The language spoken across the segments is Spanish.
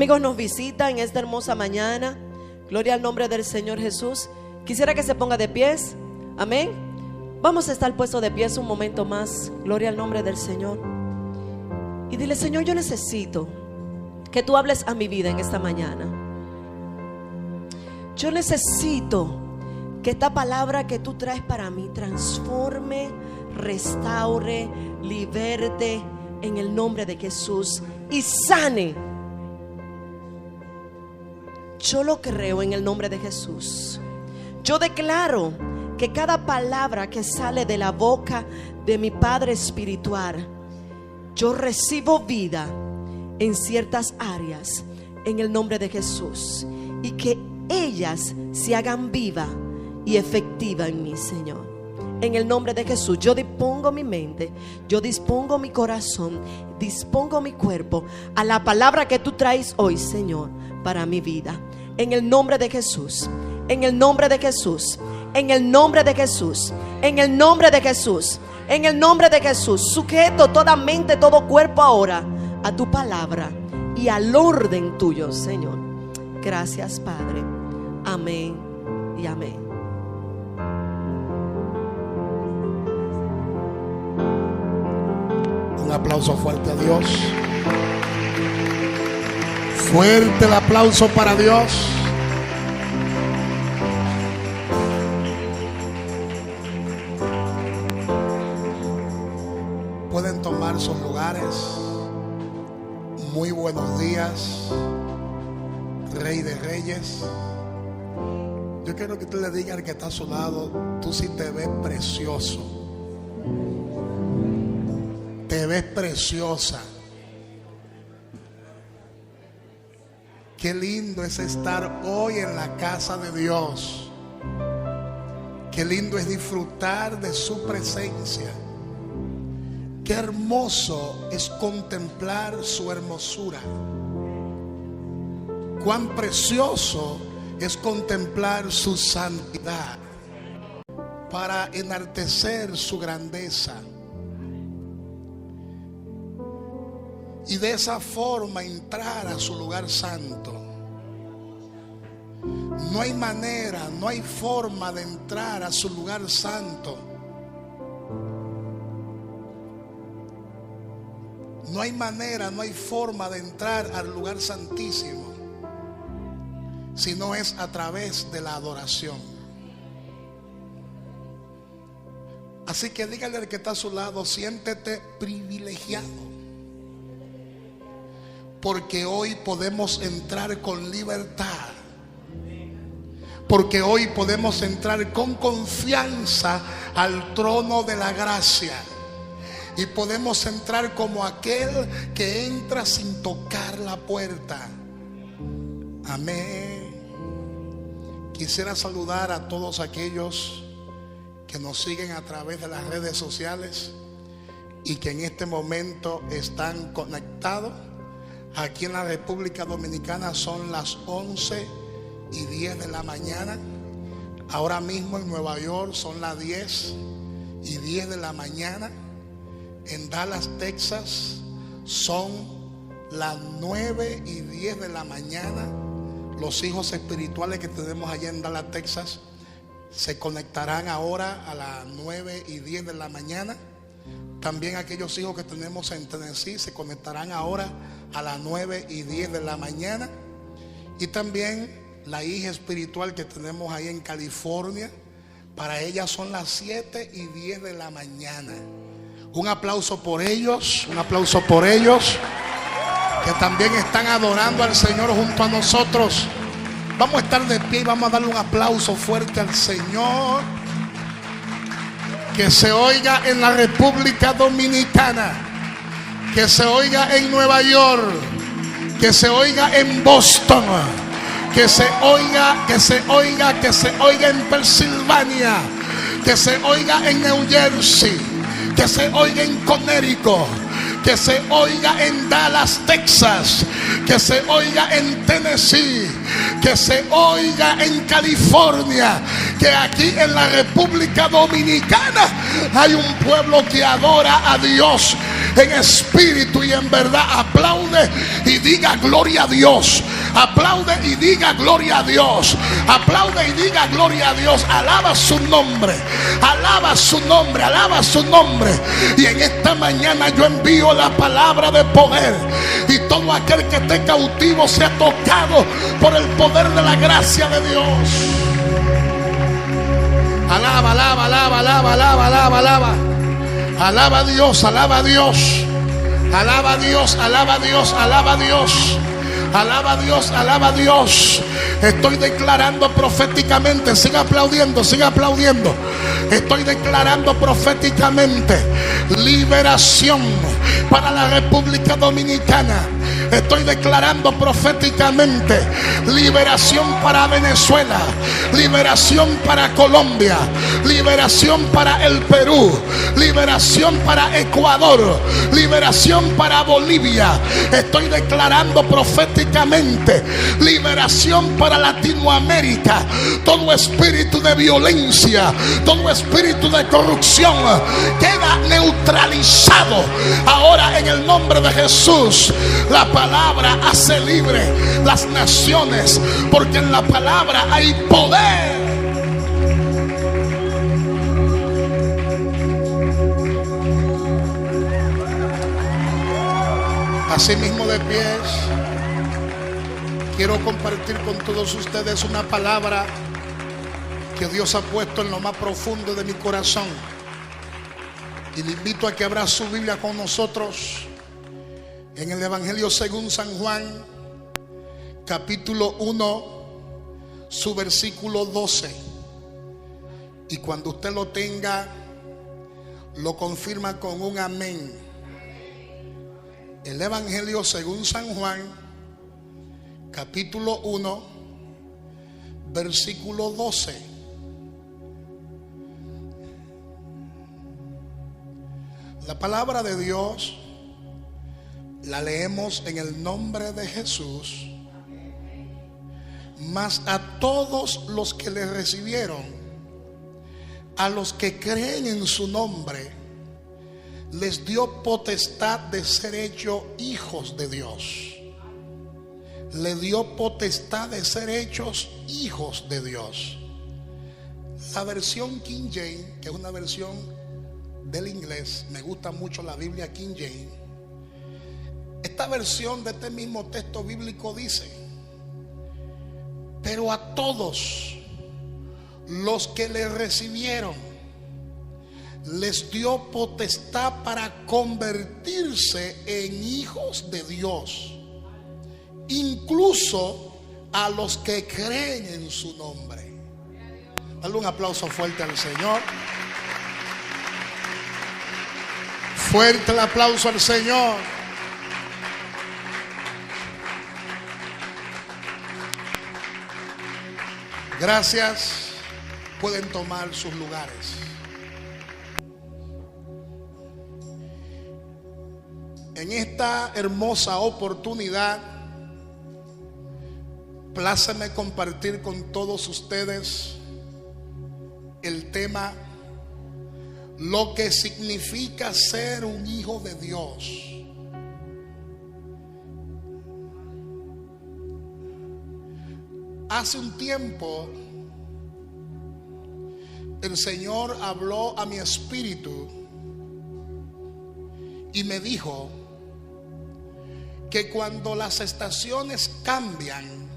amigos nos visitan en esta hermosa mañana. Gloria al nombre del Señor Jesús. Quisiera que se ponga de pies. Amén. Vamos a estar puestos de pies un momento más. Gloria al nombre del Señor. Y dile: Señor, yo necesito que tú hables a mi vida en esta mañana. Yo necesito que esta palabra que tú traes para mí transforme, restaure, liberte en el nombre de Jesús y sane. Yo lo creo en el nombre de Jesús. Yo declaro que cada palabra que sale de la boca de mi Padre espiritual, yo recibo vida en ciertas áreas en el nombre de Jesús, y que ellas se hagan viva y efectiva en mí, Señor. En el nombre de Jesús, yo dispongo mi mente, yo dispongo mi corazón, dispongo mi cuerpo a la palabra que tú traes hoy, Señor, para mi vida. En el nombre de Jesús, en el nombre de Jesús, en el nombre de Jesús, en el nombre de Jesús, en el nombre de Jesús. Sujeto toda mente, todo cuerpo ahora a tu palabra y al orden tuyo, Señor. Gracias, Padre. Amén y amén. Un aplauso fuerte a Dios. Fuerte el aplauso para Dios. Pueden tomar sus lugares. Muy buenos días, Rey de Reyes. Yo quiero que tú le digas al que está a su lado: tú sí te ves precioso. Te ves preciosa. Qué lindo es estar hoy en la casa de Dios. Qué lindo es disfrutar de su presencia. Qué hermoso es contemplar su hermosura. Cuán precioso es contemplar su santidad, para enaltecer su grandeza. Y de esa forma entrar a su lugar santo. No hay manera, no hay forma de entrar a su lugar santo. No hay manera, no hay forma de entrar al lugar santísimo si no es a través de la adoración. Así que dígale al que está a su lado: siéntete privilegiado, porque hoy podemos entrar con libertad, porque hoy podemos entrar con confianza al trono de la gracia, y podemos entrar como aquel que entra sin tocar la puerta. Amén. Quisiera saludar a todos aquellos que nos siguen a través de las redes sociales y que en este momento están conectados. Aquí en la República Dominicana son las 11:10 de la mañana. Ahora mismo en Nueva York son las 10:10 de la mañana. En Dallas, Texas son las 9:10 de la mañana. Los hijos espirituales que tenemos allá en Dallas, Texas, se conectarán ahora a las 9:10 de la mañana. También aquellos hijos que tenemos en Tennessee se conectarán ahora a las 9:10 de la mañana. Y también la hija espiritual que tenemos ahí en California, para ella son las 7:10 de la mañana. Un aplauso por ellos, un aplauso por ellos, que también están adorando al Señor junto a nosotros. Vamos a estar de pie y vamos a darle un aplauso fuerte al Señor. Que se oiga en la República Dominicana, que se oiga en Nueva York, que se oiga en Boston, que se oiga en Pensilvania, que se oiga en New Jersey, que se oiga en Connecticut, que se oiga en Dallas, Texas, que se oiga en Tennessee, que se oiga en California, que aquí en la República Dominicana hay un pueblo que adora a Dios en espíritu y en verdad. Aplaude y diga gloria a Dios. Aplaude y diga gloria a Dios. Aplaude y diga gloria a Dios. Alaba su nombre. Alaba su nombre. Alaba su nombre. Y en esta mañana yo envío la palabra de poder. Y todo aquel que esté cautivo sea tocado por el poder de la gracia de Dios. Alaba, alaba, alaba, alaba, alaba, alaba, alaba. Alaba a Dios, alaba a Dios. Alaba a Dios, alaba a Dios, alaba a Dios. Alaba a Dios, alaba a Dios. Estoy declarando proféticamente. Siga aplaudiendo, siga aplaudiendo. Estoy declarando proféticamente liberación para la República Dominicana. Estoy declarando proféticamente liberación para Venezuela, liberación para Colombia, liberación para el Perú, liberación para Ecuador, liberación para Bolivia. Estoy declarando proféticamente liberación para Latinoamérica. Todo espíritu de violencia, todo espíritu de corrupción queda neutralizado ahora en el nombre de Jesús. La palabra hace libre las naciones, porque en la palabra hay poder. Así mismo de pies, quiero compartir con todos ustedes una palabra que Dios ha puesto en lo más profundo de mi corazón. Y le invito a que abra su Biblia con nosotros en el Evangelio según San Juan, capítulo 1, su versículo 12. Y cuando usted lo tenga, lo confirma con un amén. El Evangelio según San Juan, capítulo 1, versículo 12. La palabra de Dios la leemos en el nombre de Jesús. Mas a todos los que le recibieron, a los que creen en su nombre, les dio potestad de ser hechos hijos de Dios. Le dio potestad de ser hechos hijos de Dios. La versión King James, que es una versión del inglés, me gusta mucho la Biblia King James. Esta versión de este mismo texto bíblico dice: pero a todos los que le recibieron, les dio potestad para convertirse en hijos de Dios, incluso a los que creen en su nombre. Dale un aplauso fuerte al Señor. Fuerte el aplauso al Señor. Gracias. Pueden tomar sus lugares. En esta hermosa oportunidad, pláceme compartir con todos ustedes el tema: lo que significa ser un hijo de Dios. Hace un tiempo el Señor habló a mi espíritu y me dijo que cuando las estaciones cambian,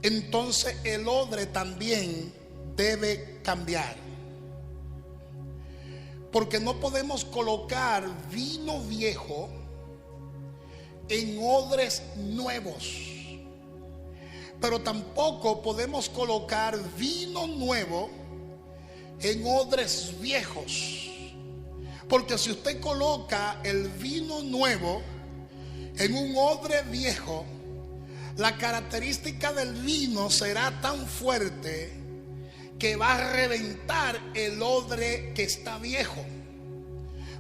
entonces el odre también debe cambiar. Porque no podemos colocar vino viejo en odres nuevos, pero tampoco podemos colocar vino nuevo en odres viejos. Porque si usted coloca el vino nuevo en un odre viejo, la característica del vino será tan fuerte que va a reventar el odre que está viejo.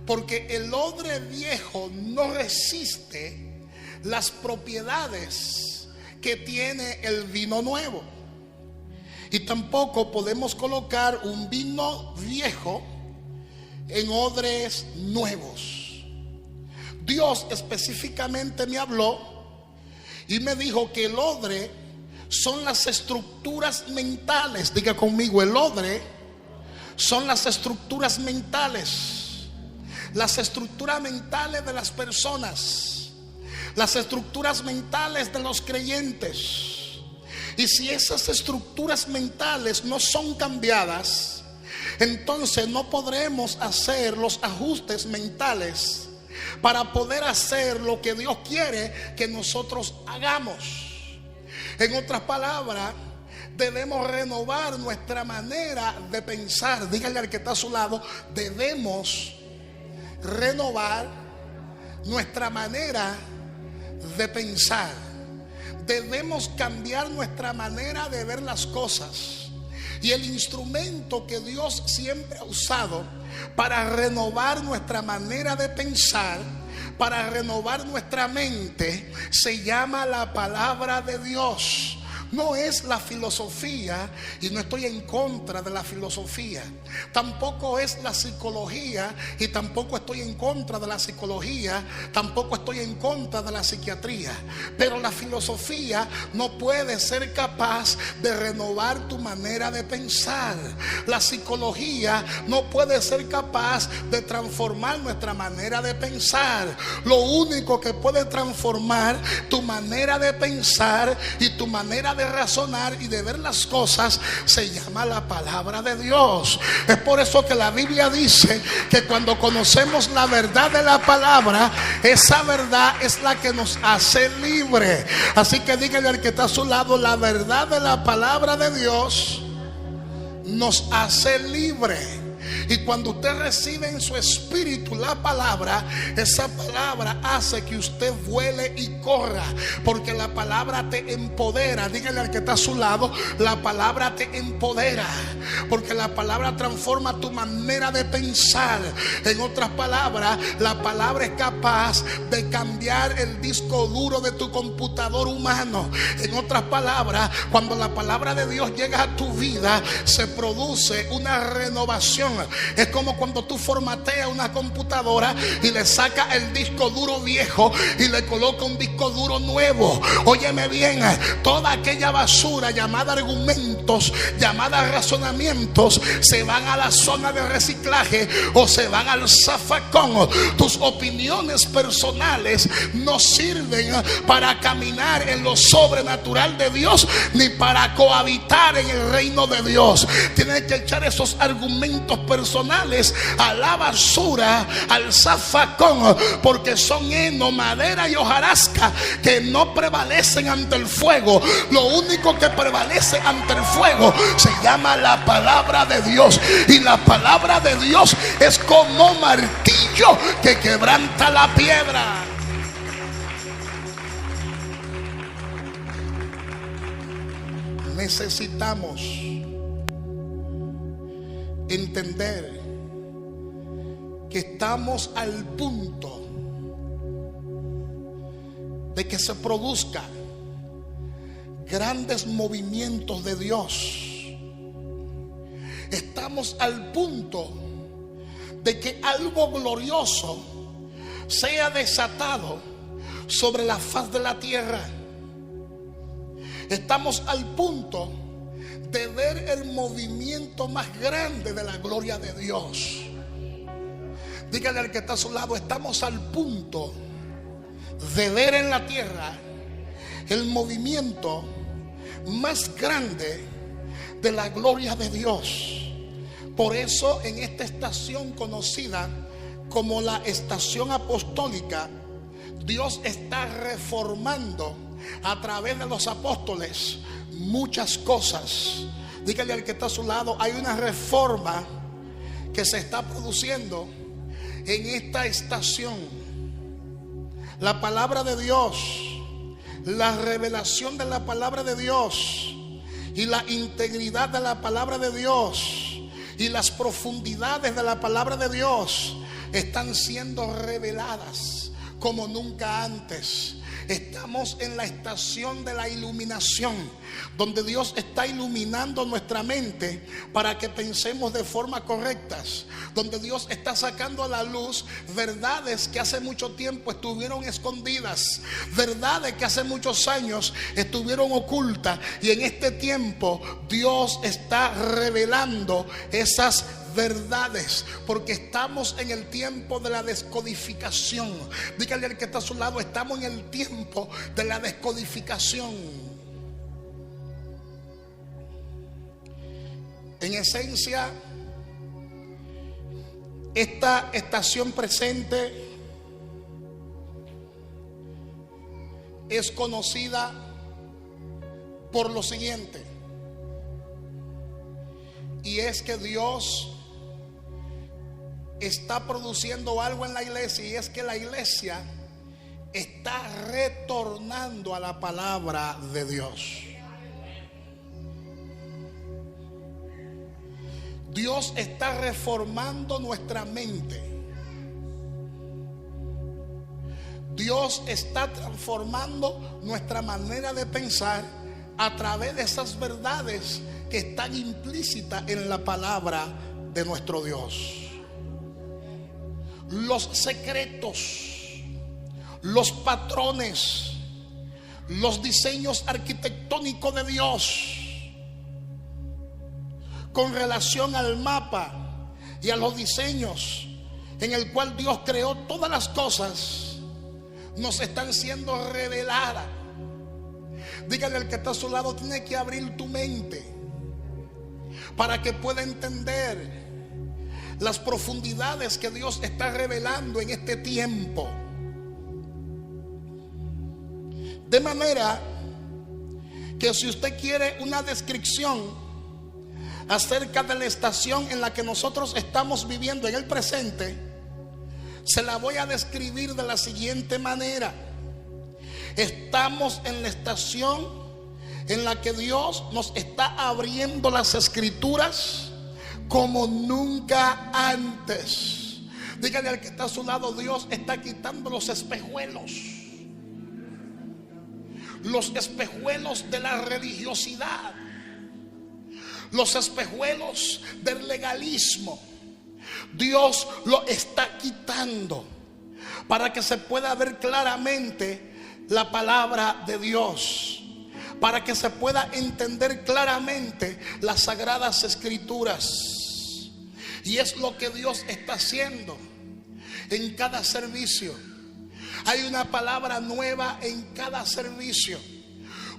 Porque el odre viejo no resiste las propiedades que tiene el vino nuevo. Y tampoco podemos colocar un vino viejo en odres nuevos. Dios específicamente me habló y me dijo que el odre son las estructuras mentales. Diga conmigo, el odre son las estructuras mentales. Las estructuras mentales de las personas, las estructuras mentales de los creyentes. Y si esas estructuras mentales no son cambiadas, entonces no podremos hacer los ajustes mentales para poder hacer lo que Dios quiere que nosotros hagamos. En otras palabras, debemos renovar nuestra manera de pensar. Dígale al que está a su lado, debemos renovar nuestra manera de pensar. Debemos cambiar nuestra manera de ver las cosas. Y el instrumento que Dios siempre ha usado para renovar nuestra manera de pensar, para renovar nuestra mente, se llama la palabra de Dios. No es la filosofía, y no estoy en contra de la filosofía. Tampoco es la psicología, y tampoco estoy en contra de la psicología. Tampoco estoy en contra de la psiquiatría. Pero la filosofía no puede ser capaz de renovar tu manera de pensar. La psicología no puede ser capaz de transformar nuestra manera de pensar. Lo único que puede transformar tu manera de pensar y tu manera de razonar y de ver las cosas se llama la palabra de Dios. Es por eso que la Biblia dice que cuando conocemos la verdad de la palabra, esa verdad es la que nos hace libre. Así que dígale al que está a su lado, la verdad de la palabra de Dios nos hace libre. Y cuando usted recibe en su espíritu la palabra, esa palabra hace que usted vuele y corra, porque la palabra te empodera. Dígale al que está a su lado, la palabra te empodera, porque la palabra transforma tu manera de pensar. En otras palabras, la palabra es capaz de cambiar el disco duro de tu computador humano. En otras palabras, cuando la palabra de Dios llega a tu vida, se produce una renovación. Es como cuando tú formateas una computadora y le sacas el disco duro viejo y le colocas un disco duro nuevo. Óyeme bien, toda aquella basura llamada argumentos, llamada razonamientos, se van a la zona de reciclaje o se van al zafacón. Tus opiniones personales no sirven para caminar en lo sobrenatural de Dios, ni para cohabitar en el reino de Dios. Tienes que echar esos argumentos personales a la basura, al zafacón, porque son heno, madera y hojarasca que no prevalecen ante el fuego. Lo único que prevalece ante el fuego se llama la palabra de Dios, y la palabra de Dios es como martillo que quebranta la piedra. Necesitamos entender que estamos al punto de que se produzcan grandes movimientos de Dios. Estamos al punto de que algo glorioso sea desatado sobre la faz de la tierra. Estamos al punto de ver el movimiento más grande de la gloria de Dios. Dígale al que está a su lado, estamos al punto de ver en la tierra el movimiento más grande de la gloria de Dios. Por eso en esta estación conocida como la estación apostólica, Dios está reformando a través de los apóstoles muchas cosas. Dígale al que está a su lado, hay una reforma que se está produciendo en esta estación. La palabra de Dios, la revelación de la palabra de Dios y la integridad de la palabra de Dios y las profundidades de la palabra de Dios están siendo reveladas como nunca antes. Estamos en la estación de la iluminación, donde Dios está iluminando nuestra mente para que pensemos de forma correcta, donde Dios está sacando a la luz verdades que hace mucho tiempo estuvieron escondidas, verdades que hace muchos años estuvieron ocultas, y en este tiempo Dios está revelando esas verdades, porque estamos en el tiempo de la descodificación. Dígale al que está a su lado: estamos en el tiempo de la descodificación. En esencia, esta estación presente es conocida por lo siguiente, y es que Dios está produciendo algo en la iglesia, y es que la iglesia está retornando a la palabra de Dios. Dios está reformando nuestra mente. Dios está transformando nuestra manera de pensar a través de esas verdades que están implícitas en la palabra de nuestro Dios. Los secretos, los patrones, los diseños arquitectónicos de Dios con relación al mapa y a los diseños en el cual Dios creó todas las cosas, nos están siendo reveladas. Dígale al que está a su lado: tiene que abrir tu mente para que pueda entender las profundidades que Dios está revelando en este tiempo. De manera que si usted quiere una descripción acerca de la estación en la que nosotros estamos viviendo en el presente, se la voy a describir de la siguiente manera: estamos en la estación en la que Dios nos está abriendo las escrituras como nunca antes. Dígale al que está a su lado: Dios está quitando los espejuelos de la religiosidad, los espejuelos del legalismo. Dios lo está quitando para que se pueda ver claramente la palabra de Dios, para que se pueda entender claramente las sagradas escrituras. Y es lo que Dios está haciendo en cada servicio. Hay una palabra nueva en cada servicio.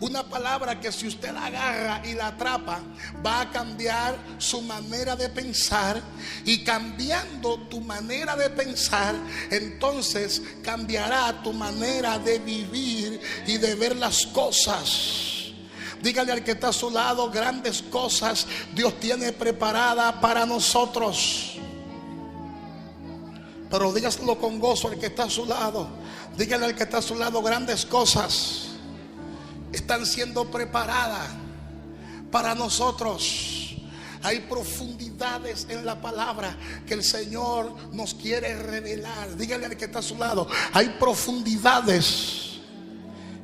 Una palabra que si usted la agarra y la atrapa, va a cambiar su manera de pensar. Y cambiando tu manera de pensar, entonces cambiará tu manera de vivir y de ver las cosas. Dígale al que está a su lado: grandes cosas Dios tiene preparada para nosotros. Pero dígaselo con gozo al que está a su lado. Dígale al que está a su lado: grandes cosas están siendo preparadas para nosotros. Hay profundidades en la palabra que el Señor nos quiere revelar. Dígale al que está a su lado: hay profundidades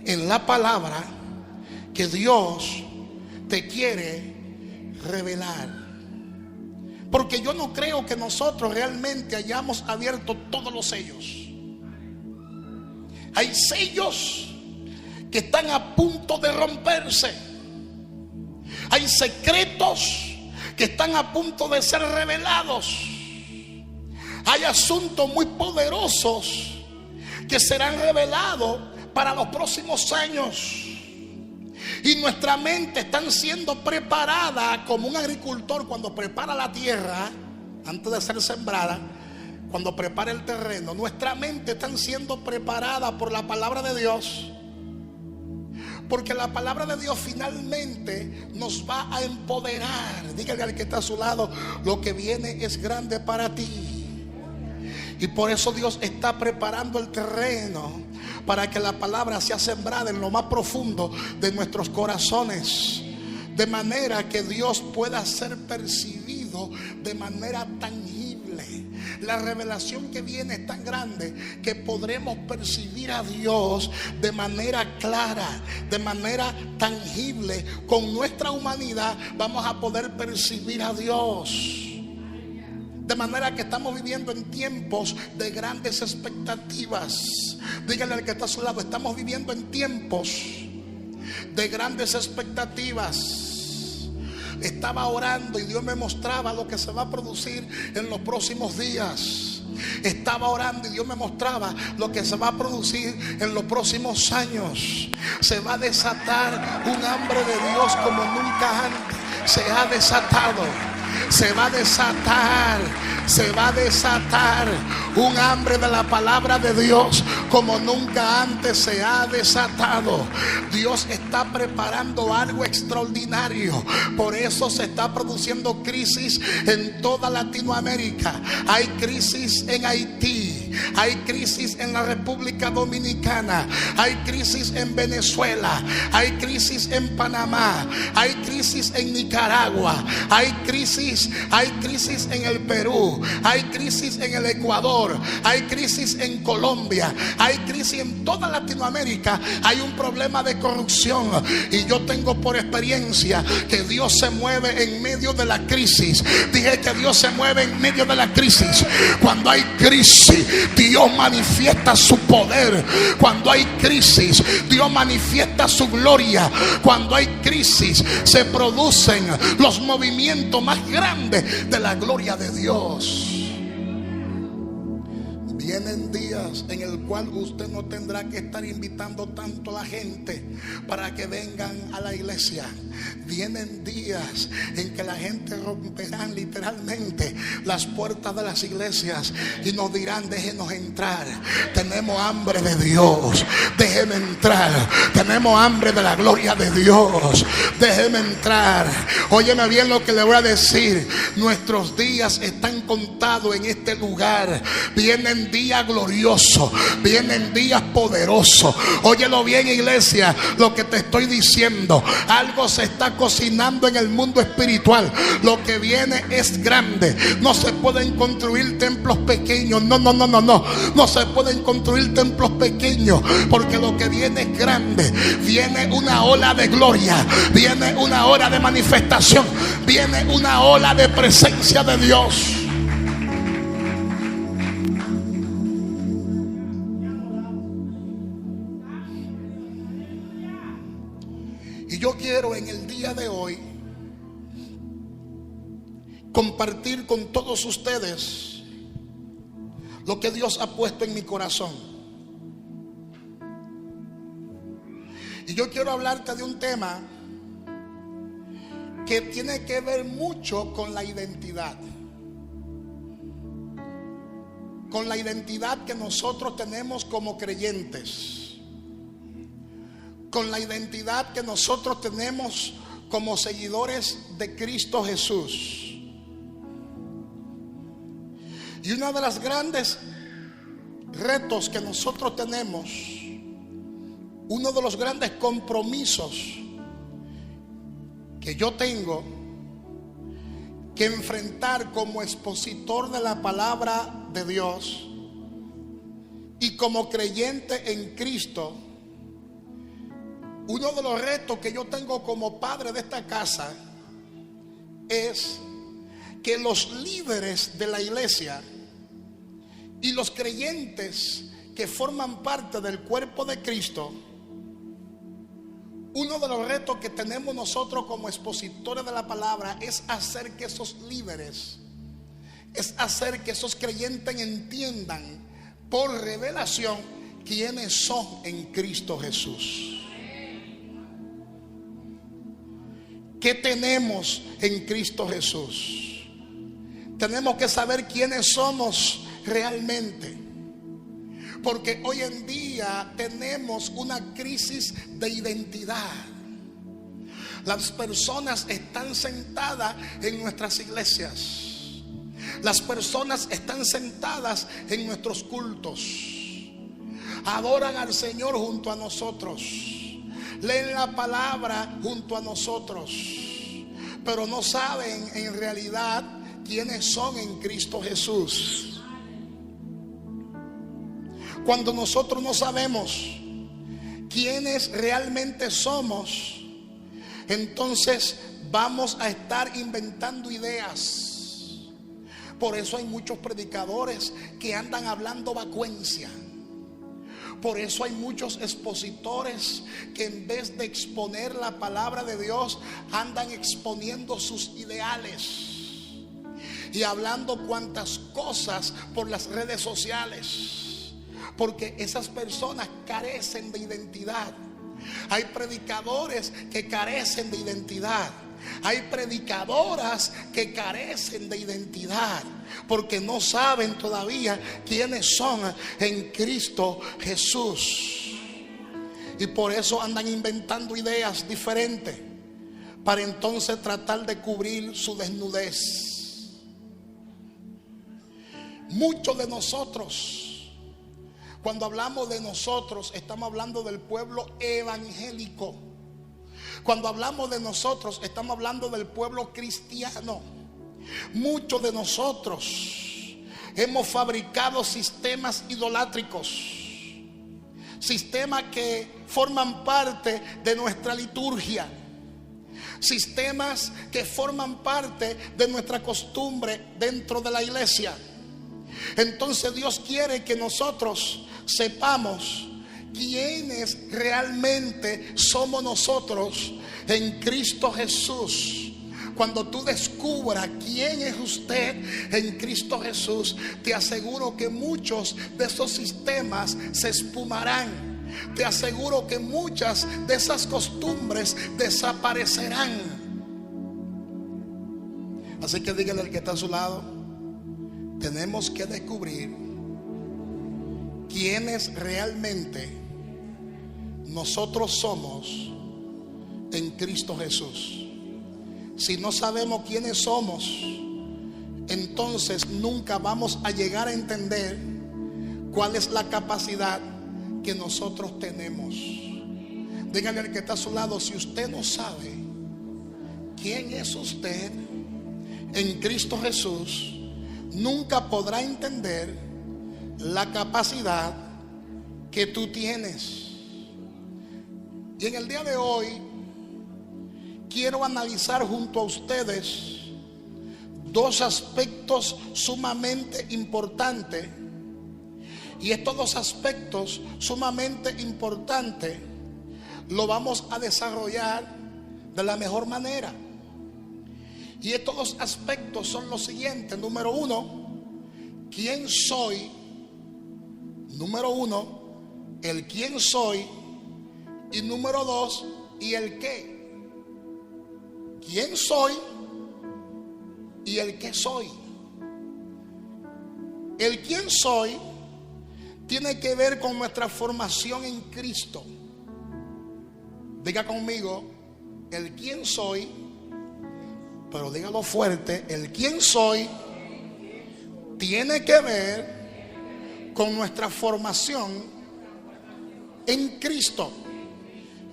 en la palabra que Dios te quiere revelar. Porque yo no creo que nosotros realmente hayamos abierto todos los sellos. Hay sellos que están a punto de romperse. Hay secretos que están a punto de ser revelados. Hay asuntos muy poderosos que serán revelados para los próximos años. Y nuestra mente está siendo preparada como un agricultor cuando prepara la tierra antes de ser sembrada. Cuando prepara el terreno, nuestra mente está siendo preparada por la palabra de Dios. Porque la palabra de Dios finalmente nos va a empoderar. Dígale al que está a su lado: lo que viene es grande para ti. Y por eso Dios está preparando el terreno para que la palabra sea sembrada en lo más profundo de nuestros corazones, de manera que Dios pueda ser percibido de manera tangible. increíble. La revelación que viene es tan grande que podremos percibir a Dios de manera clara, de manera tangible. Con nuestra humanidad vamos a poder percibir a Dios. De manera que estamos viviendo en tiempos de grandes expectativas. Díganle al que está a su lado: estamos viviendo en tiempos de grandes expectativas. Estaba orando y Dios me mostraba lo que se va a producir en los próximos días. Estaba orando y Dios me mostraba lo que se va a producir en los próximos años. Se va a desatar un hambre de Dios como nunca antes se ha desatado. Se va a desatar, se va a desatar un hambre de la palabra de Dios como nunca antes se ha desatado. Dios está preparando algo extraordinario. Por eso se está produciendo crisis en toda Latinoamérica. Hay crisis en Haití, hay crisis en la República Dominicana, hay crisis en Venezuela, hay crisis en Panamá, hay crisis en Nicaragua, hay crisis en el Perú, hay crisis en el Ecuador, hay crisis en Colombia, hay crisis en toda Latinoamérica. Hay un problema de corrupción y yo tengo por experiencia que Dios se mueve en medio de la crisis. Dije que Dios se mueve en medio de la crisis. Cuando hay crisis, Dios manifiesta su poder. Cuando hay crisis, Dios manifiesta su gloria. Cuando hay crisis, se producen los movimientos más grandes de la gloria de Dios. Vienen días en el cual usted no tendrá que estar invitando tanto a la gente para que vengan a la iglesia. Vienen días en que la gente romperá literalmente las puertas de las iglesias y nos dirán: déjenos entrar, tenemos hambre de Dios, déjenme entrar, tenemos hambre de la gloria de Dios, déjenme entrar. Óyeme bien lo que le voy a decir: nuestros días están contados en este lugar. Vienen días gloriosos, vienen días poderosos. Óyelo bien, iglesia, lo que te estoy diciendo. Algo se está cocinando en el mundo espiritual. Lo que viene es grande. No se pueden construir templos pequeños. No se pueden construir templos pequeños, porque lo que viene es grande. Viene una ola de gloria, viene una ola de manifestación, viene una ola de presencia de Dios. Y yo quiero en el día de hoy compartir con todos ustedes lo que Dios ha puesto en mi corazón. Y yo quiero hablarte de un tema que tiene que ver mucho con la identidad. Con la identidad que nosotros tenemos como creyentes. Con la identidad que nosotros tenemos como seguidores de Cristo Jesús. Y uno de los grandes retos que nosotros tenemos, uno de los grandes compromisos que yo tengo que enfrentar como expositor de la palabra de Dios y como creyente en Cristo, uno de los retos que yo tengo como padre de esta casa es que los líderes de la iglesia y los creyentes que forman parte del cuerpo de Cristo, uno de los retos que tenemos nosotros como expositores de la palabra es hacer que esos líderes, es hacer que esos creyentes entiendan por revelación quiénes son en Cristo Jesús. ¿Qué tenemos en Cristo Jesús? Tenemos que saber quiénes somos realmente. Porque hoy en día tenemos una crisis de identidad. Las personas están sentadas en nuestras iglesias. Las personas están sentadas en nuestros cultos. Adoran al Señor junto a nosotros. Leen la palabra junto a nosotros. Pero no saben en realidad quiénes son en Cristo Jesús. Cuando nosotros no sabemos quiénes realmente somos, entonces vamos a estar inventando ideas. Por eso hay muchos predicadores que andan hablando vacuencia. Por eso hay muchos expositores que en vez de exponer la palabra de Dios, andan exponiendo sus ideales y hablando cuantas cosas por las redes sociales, porque esas personas carecen de identidad. Hay predicadores que carecen de identidad. Hay predicadoras que carecen de identidad, porque no saben todavía quiénes son en Cristo Jesús. Y por eso andan inventando ideas diferentes para entonces tratar de cubrir su desnudez. Muchos de nosotros, cuando hablamos de nosotros, estamos hablando del pueblo evangélico. Cuando hablamos de nosotros, estamos hablando del pueblo cristiano. Muchos de nosotros hemos fabricado sistemas idolátricos, sistemas que forman parte de nuestra liturgia, sistemas que forman parte de nuestra costumbre dentro de la iglesia. Entonces Dios quiere que nosotros sepamos quiénes realmente somos nosotros en Cristo Jesús. Cuando tú descubras quién es usted en Cristo Jesús, te aseguro que muchos de esos sistemas se esfumarán. Te aseguro que muchas de esas costumbres desaparecerán. Así que dígale al que está a su lado: tenemos que descubrir quiénes realmente nosotros somos en Cristo Jesús. Si no sabemos quiénes somos, entonces nunca vamos a llegar a entender cuál es la capacidad que nosotros tenemos. Dígale al que está a su lado: si usted no sabe quién es usted en Cristo Jesús, nunca podrá entender la capacidad que tú tienes. Y en el día de hoy quiero analizar junto a ustedes dos aspectos sumamente importantes. Y estos dos aspectos sumamente importantes lo vamos a desarrollar de la mejor manera. Y estos dos aspectos son los siguientes. Número uno, ¿quién soy? Número uno, el quién soy. Y número dos, ¿y el qué? ¿Quién soy? Y el qué soy. El quién soy tiene que ver con nuestra formación en Cristo. Diga conmigo: el quién soy. Pero dígalo fuerte: el quién soy tiene que ver con nuestra formación en Cristo.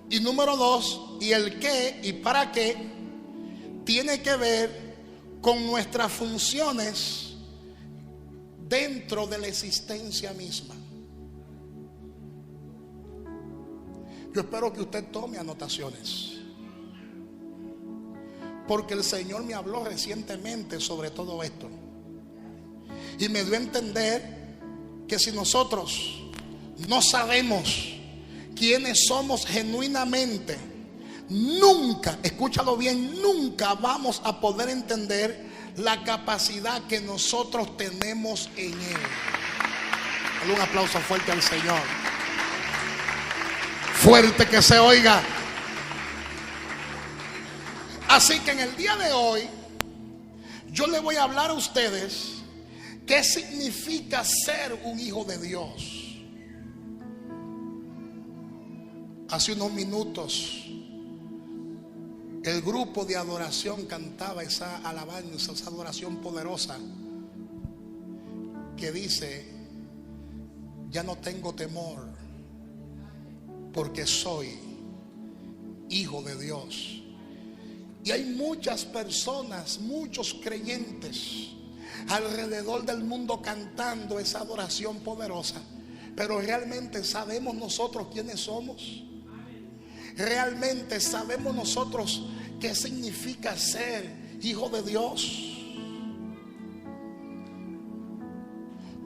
Y número dos, y el qué y para qué tiene que ver con nuestras funciones dentro de la existencia misma. Yo espero que usted tome anotaciones, porque el Señor me habló recientemente sobre todo esto y me dio a entender que si nosotros no sabemos quiénes somos genuinamente, nunca, escúchalo bien, nunca vamos a poder entender la capacidad que nosotros tenemos en Él. Dale un aplauso fuerte al Señor. Fuerte que se oiga. Así que en el día de hoy yo le voy a hablar a ustedes qué significa ser un hijo de Dios. Hace unos minutos el grupo de adoración cantaba esa alabanza, esa adoración poderosa que dice: ya no tengo temor porque soy hijo de Dios. Y hay muchas personas, muchos creyentes alrededor del mundo cantando esa adoración poderosa. Pero realmente sabemos nosotros quiénes somos. Realmente sabemos nosotros qué significa ser hijo de Dios.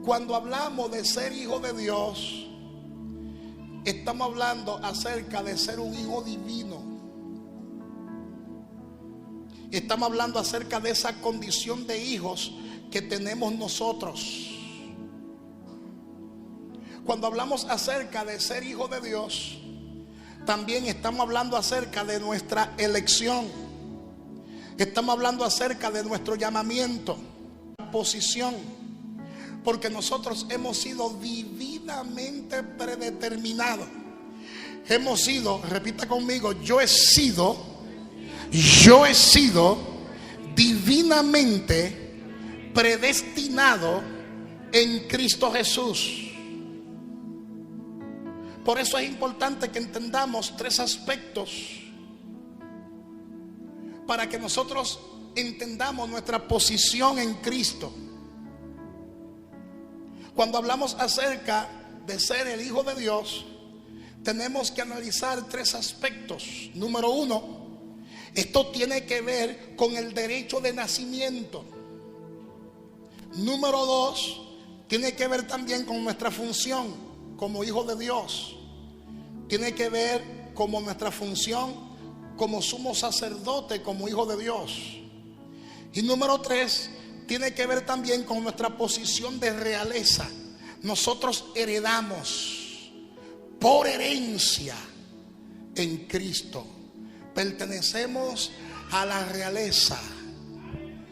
Cuando hablamos de ser hijo de Dios, estamos hablando acerca de ser un hijo divino. Estamos hablando acerca de esa condición de hijos que tenemos nosotros. Cuando hablamos acerca de ser hijo de Dios, también estamos hablando acerca de nuestra elección. Estamos hablando acerca de nuestro llamamiento, posición. Porque nosotros hemos sido divinamente predeterminados. Hemos sido, repita conmigo, yo he sido divinamente predestinado en Cristo Jesús. Por eso es importante que entendamos tres aspectos para que nosotros entendamos nuestra posición en Cristo. Cuando hablamos acerca de ser el hijo de Dios, tenemos que analizar tres aspectos. Número uno, esto tiene que ver con el derecho de nacimiento. Número dos, tiene que ver también con nuestra función como hijo de Dios. Tiene que ver con nuestra función como sumo sacerdote, como hijo de Dios. Y número tres, tiene que ver también con nuestra posición de realeza. Nosotros heredamos por herencia en Cristo. Pertenecemos a la realeza.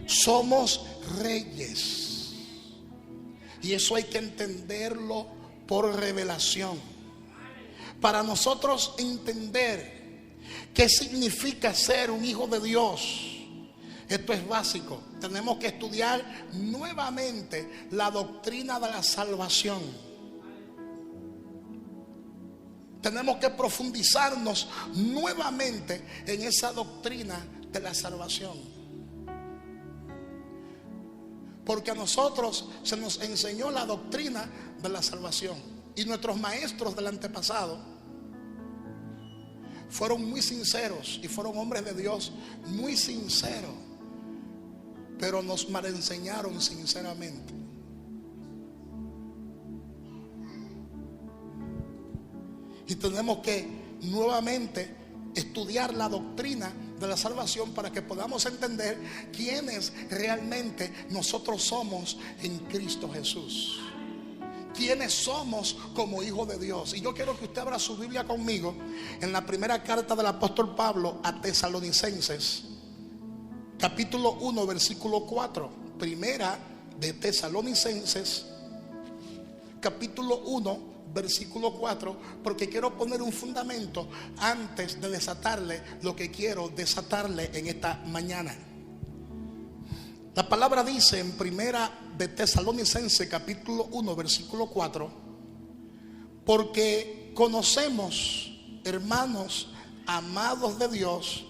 Somos reyes. Y eso hay que entenderlo por revelación. Para nosotros entender qué significa ser un hijo de Dios, esto es básico. Tenemos que estudiar nuevamente la doctrina de la salvación. Tenemos que profundizarnos nuevamente en esa doctrina de la salvación. Porque a nosotros se nos enseñó la doctrina de la salvación. Y nuestros maestros del antepasado fueron muy sinceros y fueron hombres de Dios muy sinceros. Pero nos malenseñaron sinceramente. Y tenemos que nuevamente estudiar la doctrina de la salvación para que podamos entender quiénes realmente nosotros somos en Cristo Jesús. Quiénes somos como hijos de Dios. Y yo quiero que usted abra su Biblia conmigo en la primera carta del apóstol Pablo a Tesalonicenses, capítulo 1, versículo 4. Primera de Tesalonicenses, capítulo 1, versículo 4. Porque quiero poner un fundamento antes de desatarle lo que quiero desatarle en esta mañana. La palabra dice en primera de Tesalonicenses, capítulo 1, versículo 4. Porque conocemos, hermanos amados de Dios,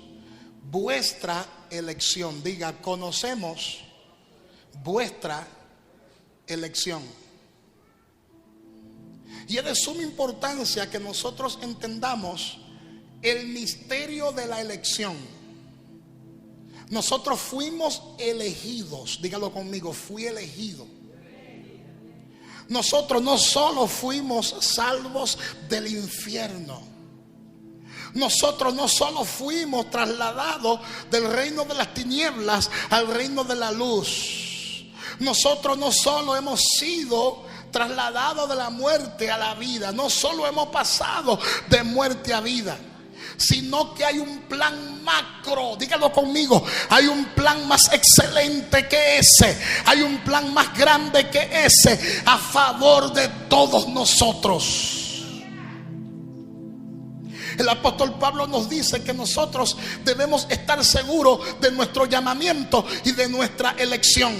vuestra elección. Diga, conocemos vuestra elección. Y es de suma importancia que nosotros entendamos el misterio de la elección. Nosotros fuimos elegidos. Dígalo conmigo, fui elegido. Nosotros no solo fuimos salvos del infierno. Nosotros no solo fuimos trasladados del reino de las tinieblas al reino de la luz. Nosotros no solo hemos sido trasladados de la muerte a la vida. No solo hemos pasado de muerte a vida, sino que hay un plan macro. Dígalo conmigo, hay un plan más excelente que ese. Hay un plan más grande que ese a favor de todos nosotros. El apóstol Pablo nos dice que nosotros debemos estar seguros de nuestro llamamiento y de nuestra elección.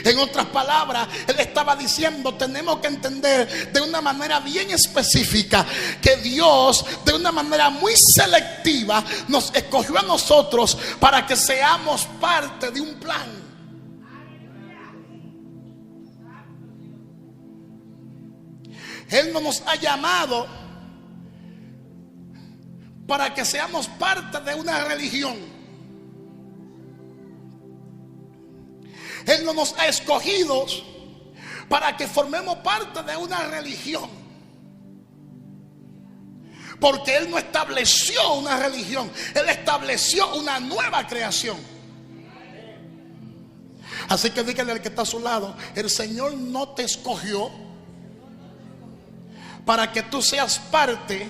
En otras palabras, él estaba diciendo, tenemos que entender de una manera bien específica que Dios, de una manera muy selectiva, nos escogió a nosotros para que seamos parte de un plan. Él no nos ha llamado para que seamos parte de una religión. Él no nos ha escogido para que formemos parte de una religión, porque Él no estableció una religión, Él estableció una nueva creación. Así que dígale al que está a su lado: el Señor no te escogió para que tú seas parte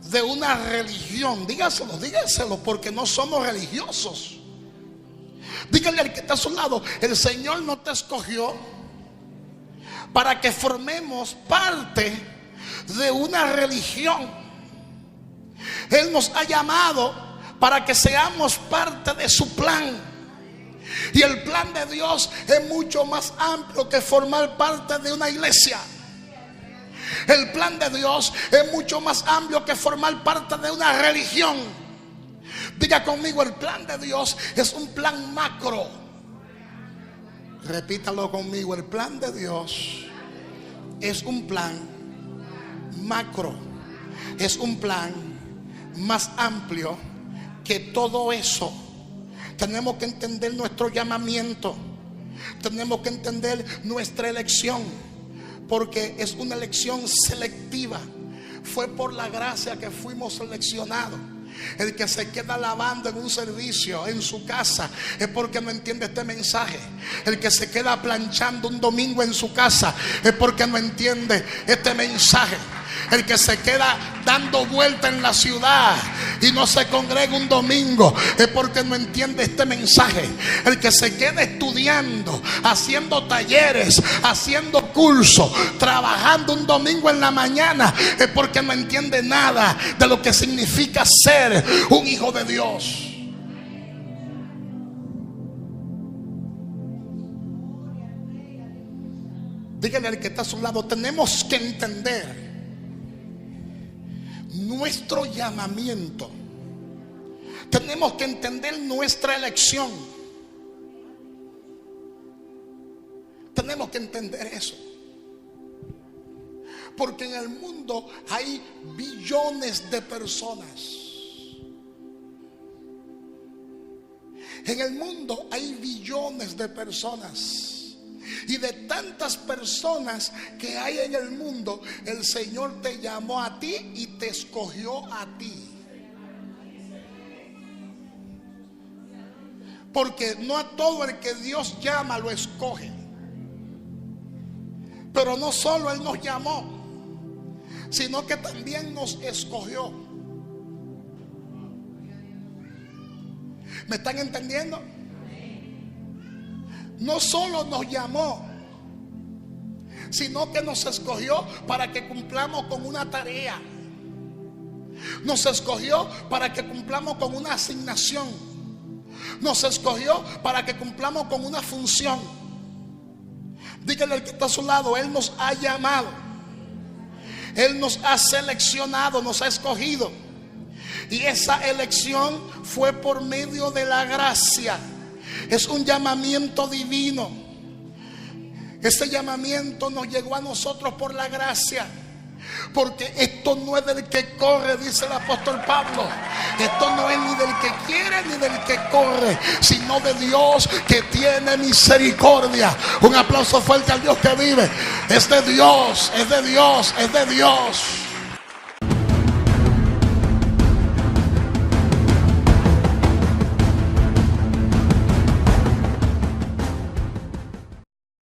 de una religión. Dígaselo, porque no somos religiosos. Dígale al que está a su lado: el Señor no te escogió para que formemos parte de una religión. Él nos ha llamado para que seamos parte de su plan. Y el plan de Dios es mucho más amplio que formar parte de una iglesia. El plan de Dios es mucho más amplio que formar parte de una religión. Diga conmigo: el plan de Dios es un plan macro. Repítalo conmigo: el plan de Dios es un plan macro. Es un plan más amplio que todo eso. Tenemos que entender nuestro llamamiento. Tenemos que entender nuestra elección, porque es una elección selectiva. Fue por la gracia que fuimos seleccionados. El que se queda alabando en un servicio en su casa es porque no entiende este mensaje. El que se queda planchando un domingo en su casa es porque no entiende este mensaje. El que se queda dando vuelta en la ciudad y no se congrega un domingo es porque no entiende este mensaje. El que se queda estudiando, haciendo talleres, haciendo cursos, trabajando un domingo en la mañana es porque no entiende nada de lo que significa ser un hijo de Dios. Dígale al que está a su lado: tenemos que entender nuestro llamamiento. Tenemos que entender nuestra elección. Tenemos que entender eso, porque en el mundo hay billones de personas. En el mundo hay billones de personas. Y de tantas personas que hay en el mundo, el Señor te llamó a ti y te escogió a ti. Porque no a todo el que Dios llama lo escoge. Pero no solo Él nos llamó, sino que también nos escogió. ¿Me están entendiendo? No solo nos llamó, sino que nos escogió para que cumplamos con una tarea. Nos escogió para que cumplamos con una asignación. Nos escogió para que cumplamos con una función. Dígale al que está a su lado: Él nos ha llamado, Él nos ha seleccionado, nos ha escogido. Y esa elección fue por medio de la gracia. Es un llamamiento divino. Ese llamamiento nos llegó a nosotros por la gracia. Porque esto no es del que corre, dice el apóstol Pablo. Esto no es ni del que quiere ni del que corre, sino de Dios que tiene misericordia. Un aplauso fuerte al Dios que vive. Es de Dios, es de Dios, es de Dios.